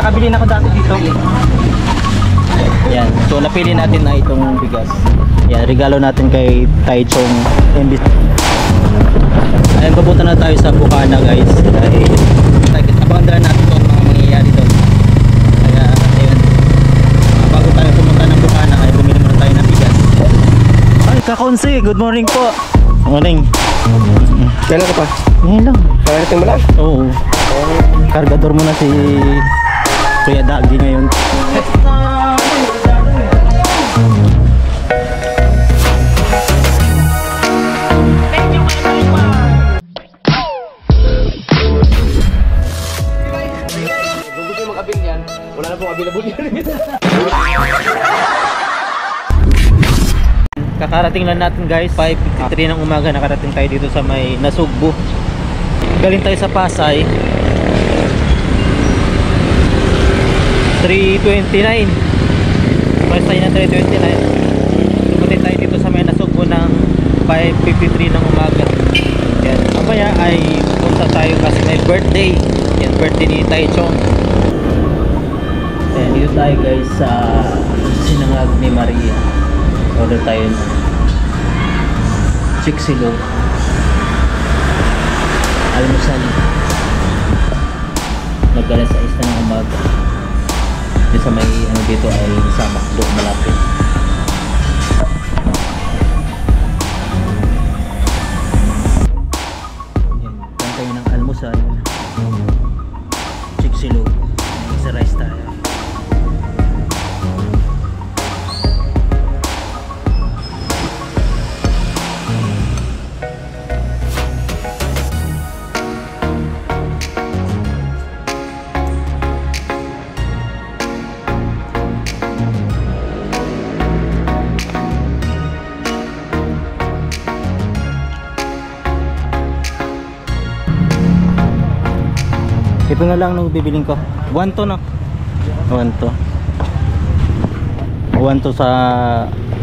Nakabili na ako dati dito. Yan. So napili natin na itong bigas. Yan, regalo natin kay Taichung Embis. Ayun, papunta na tayo sa Bukana guys. Dahil abangan natin kung mga mangyayari doon. Kaya ayun, bago tayo pumunta ng Bukana ay bumili muna tayo ng bigas. Ay, kakonsi, good morning po. Morning. Kailan ka pa? Ngayon lang. Karating mo lang? Oo. Kargador muna si Kuya Dagi ngayon. Wala na pong available yan. Kakarating lang natin guys, 5:53 ng umaga nakarating tayo dito sa may Nasugbu. Galing tayo sa Pasay 3:29. Pares tayo ng 3:29. Dumating tayo dito sa may Nasugbu ng 5:53 ng umaga. Yan, mamaya ay punta tayo kasi may birthday. Yan, birthday ni Taichung. Ayan, dito tayo guys sa Sinangag ni Maria. Order tayo ng Chiksilog almusal. Nag-alas 6 na ng umaga. Dito sa may ano dito ay sa Macdo malapit. Ayan, kain tayo ng almusal. Chiksilog. Sa rice tayo. Ito na lang nung bibiling ko. 1 to no? 1 to. 1 to sa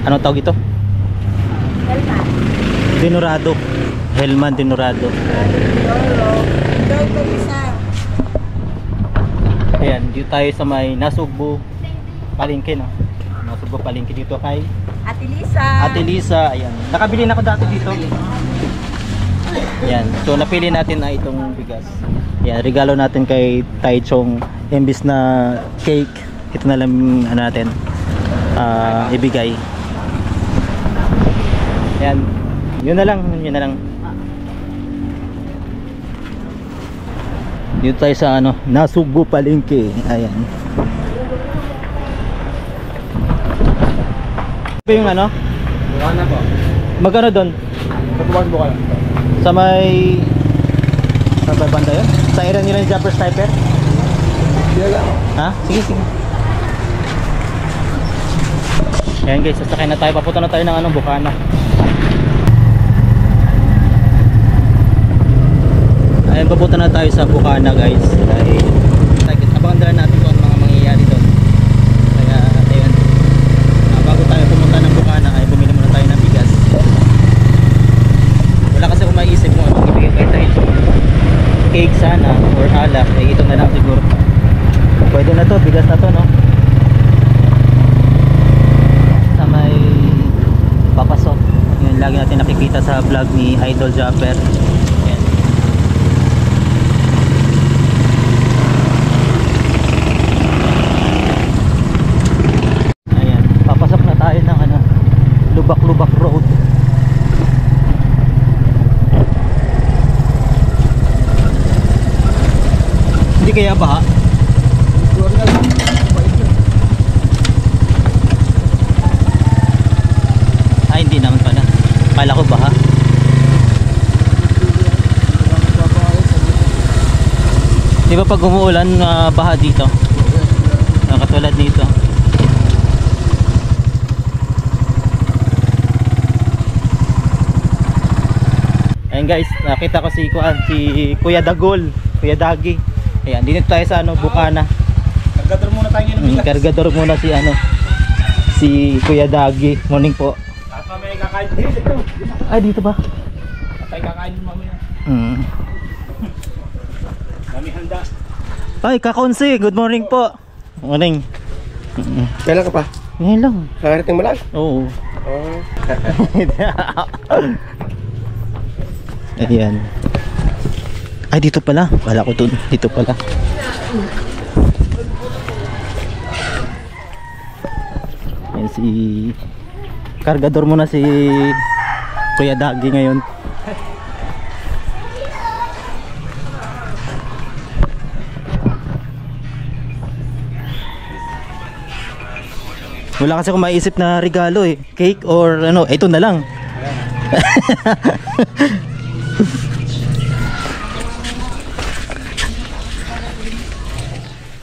ano tawag ito? Helman. Dinurado. Helman Dinurado. Ayan, dito tayo sa may Nasugbu Palengke no. Nasugbu Palengke dito kay Ate Lisa. Ate Lisa, ayan. Nakabili na ako dati dito. Ayan, so napili natin na itong bigas. Ayan, regalo natin kay Taichung imbis na cake. Ito na lang ano natin ibigay. Ayan, yun na lang. Dito tayo sa ano, Nasugbu Palengke. Ayan. Ito yung ano? Bukana po. Magkano doon? Pagkubukas Bukana. Sa may banda yun? Sa area nila yung Jumper Sniper? Ha? Sige. Ayan guys, sasakay na tayo. Papunta na tayo ng ano, Bukana. Ayan, papunta na tayo sa Bukana guys. Dahil abangan natin kung ano mga mangyayari doon. Kaya ayun, bago tayo pumunta ng Bukana ay bumili muna tayo ng bigas. Wala kasi akong maiisip kung anong ibigay kay tayo. Cake sana or alak, eh ito na lang siguro. Pwede na to, bigas na to no. Sa may papasok. Yun lagi natin nakikita sa vlog ni Idol Japper. Ayan. Ayan, papasok na tayo ng ano, Lubak-Lubak Road. Hindi kaya baha? Ay hindi naman pala. Kala ko baha. Di ba pag umuulan baha dito? Katulad dito. Ayun guys, nakita ko si Kuya Dagol, Kuya Dagi. Ayan, dito tayo sa ano, Bukana. Kargador muna tayo ng bigas. Kargador muna si ano, si Kuya Dagi. Morning po. At mamaya kakain dito. Ay, dito ba? At tayo kakain mamaya. Hmm. Kami handa. Ay, kakonsi, good morning po. Morning. Kailan ka pa? Ngayon lang. Kakarating mo lang? Oo. Oo. Ayan. Ay, dito pala. Wala ko dun. Dito pala. Ayan si... Kargador muna si Kuya Dagi ngayon. Wala kasi akong maiisip na regalo eh. Cake or ano, ito na lang.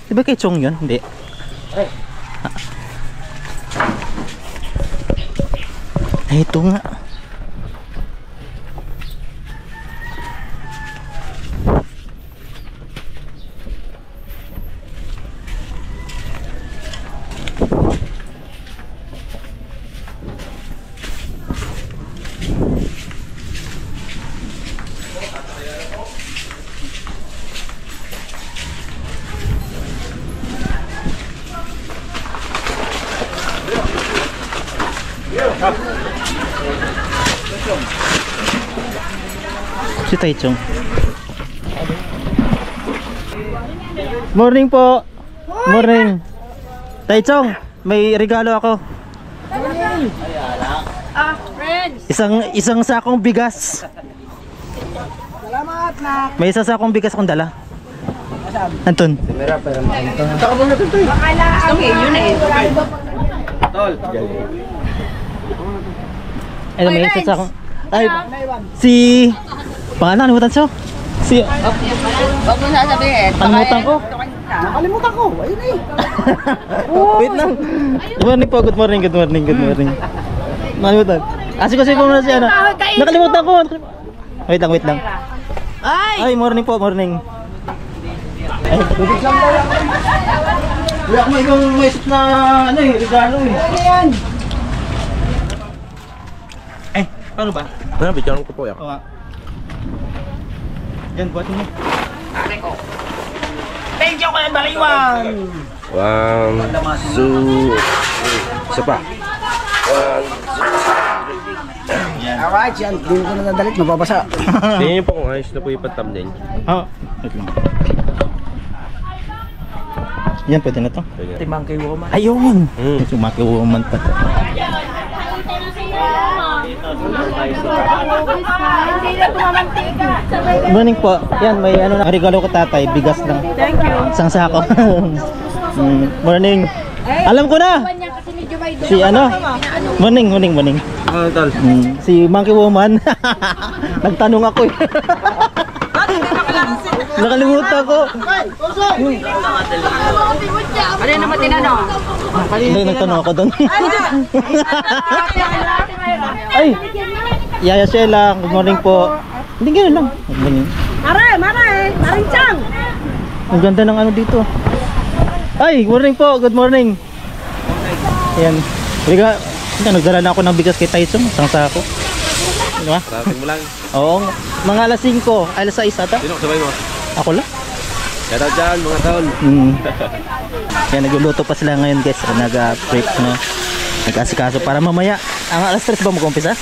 Diba kay Chong yun? Hindi. Ay, ito nga. Si Taichung. Morning po. Morning. Taichung, may regalo ako. Friends. Isang sakong bigas. Salamat na. May isang sakong bigas akong dala. Anton. Bakala okay, yun eh. Ano may isang sakong... Ay, si... Pangalan, kalimutan siya. Si... Huwag mo sasabihin. Kalimutan ko. Nakalimutan ko. Ayun eh. Wait lang. Good morning po, good morning, good morning, good morning. Nakalimutan. Kasi po muna siya na. Nakalimutan ko. Wait lang. Ay, morning po, morning. Ay, tubig lang tayo. Wala akong ibang maisip na ano eh, regalo eh. Eh, paano ba? Ano, bigyan ko po yan. Oo nga. Yan, buhatin mo. Thank you kaya Baliwan. 1, 2, isa pa. 1, Alright, yan. Hindi mo ko na nadalit. Mababasa. tingin niyo po kung ayos na po yung thumbnail. Oo. Wait lang. Yan, pwede na to. Timang kay Woman. Ayun! Mm. Yung Monkey Woman pa. Hindi na tumamantika. Morning po. Yan, may ano na regalo ko tatay. Bigas lang. Thank you. Isang sako. Morning. Alam ko na! Kasi medyo may Si ano? Morning. Ano, tol? Si Monkey Woman. Nagtanong ako eh. Nakalimutan ko. Ano yung naman tinanong? Hindi, nagtanong ako doon. Ay! Yaya Sheila, good morning po. Hindi, gano'n lang. Good morning. Maring Chang. Ang ganda ng ano dito. Ay, morning po, good morning. Ayan. Liga, nagdala na ako ng bigas kay Taichung, isang sako. Diba? Parating mo lang. Oo, mga alas 5, alas 6 ata. Sino sabay mo? Ako lang. Shout out dyan, mga tol. Kaya nagluluto pa sila ngayon guys. Nag-prep na. Nag-asikaso para mamaya. Ang alas 3 ba mag-umpisa?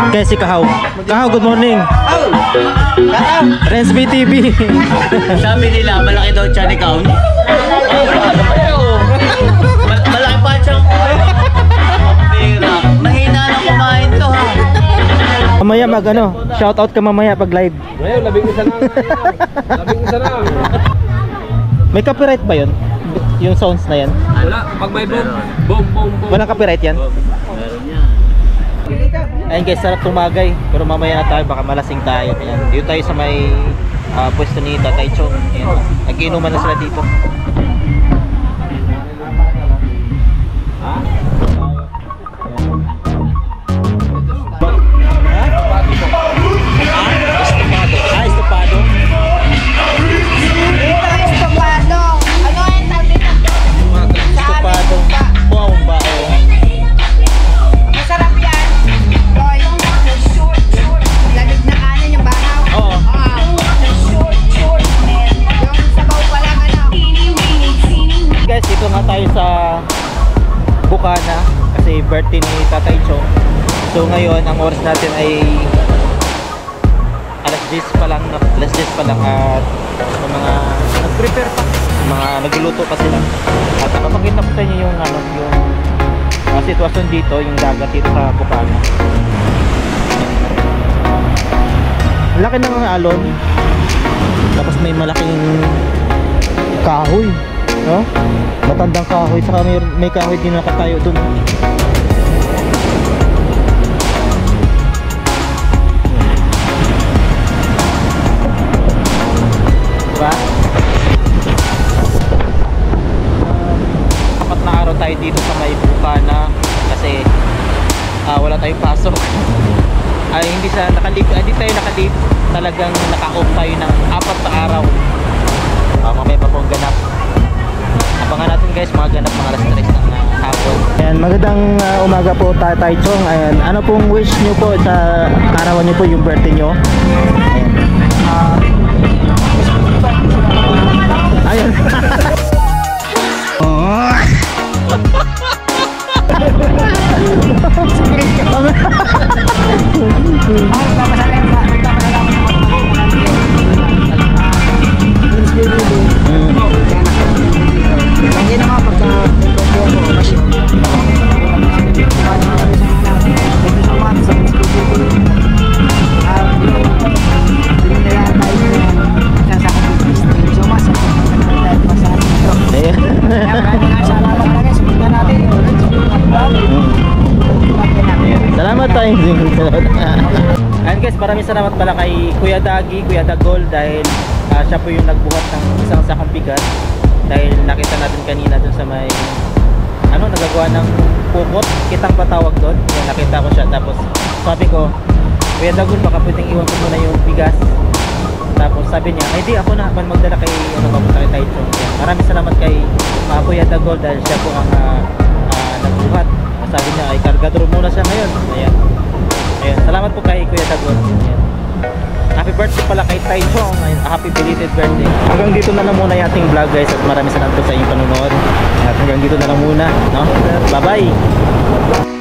Kaya si Kahaw. Kahaw, good morning. Renz BTV. Sabi nila, malaki daw siya ni Kaun. Malaki pa siyang mahina lang kumain to ha. Mamaya mag ano, shout out ka mamaya pag live. Ngayon, 11 na. 11 na. May copyright ba yun? Yung sounds na yan? Wala, pag may boom. Walang copyright yan? Ayun guys, sarap tumagay. Pero mamaya na tayo, baka malasing tayo. Ayan. Dito tayo sa may pwesto ni Tatay Chong. Ayan. Nag-iinuman na sila dito. Estopado. Ano yung tawag dito? nandito nga tayo sa Bukana kasi birthday ni Tatay Chong. So ngayon ang oras natin ay alas 10 pa lang at yung mga nag-prepare pa, mga nagluluto pa sila. At napapakita ko sa inyo yung yung sitwasyon dito, yung dagat dito sa Bukana. Laki ng alon. Tapos may malaking kahoy. No? Matandang kahoy, saka may kahoy din nakatayo dun. Diba? Apat na araw tayo dito sa may Bukana kasi wala tayong pasok. Ay hindi tayo nakalip, talagang naka-off tayo ng 4 na araw. Mamaya pa pong ganap. Abangan natin guys, mga ganap mga alas 3 ng hapon. Ayan, magandang umaga po Tatay Chong. Ayan, ano pong wish nyo po sa arawan nyo po, yung birthday nyo? Ayan. Salamat tayo. Ayan guys, maraming salamat pala kay Kuya Dagi, Kuya Dagol dahil siya po yung nagbuhat ng isang sakong bigas dahil nakita natin kanina dun sa may nagagawa ng pupot, kitang patawag doon. Yan, nakita ko siya tapos sabi ko, Kuya Dagol baka pwedeng iwan ko muna yung bigas. Tapos sabi niya, ay di ako na magdala kay papunta kay Taito. Maraming salamat kay Kuya Dagol dahil siya po ang nagbuhat. Sabi niya ay kargador muna siya ngayon. Ayan. Ayan, salamat po kay Kuya Dagol. Ayan. Happy birthday pala kay Tai Chong. Happy belated birthday. Hanggang dito na lang muna yung ating vlog guys at maraming salamat po sa inyong panonood. At hanggang dito na lang muna, no? Bye bye.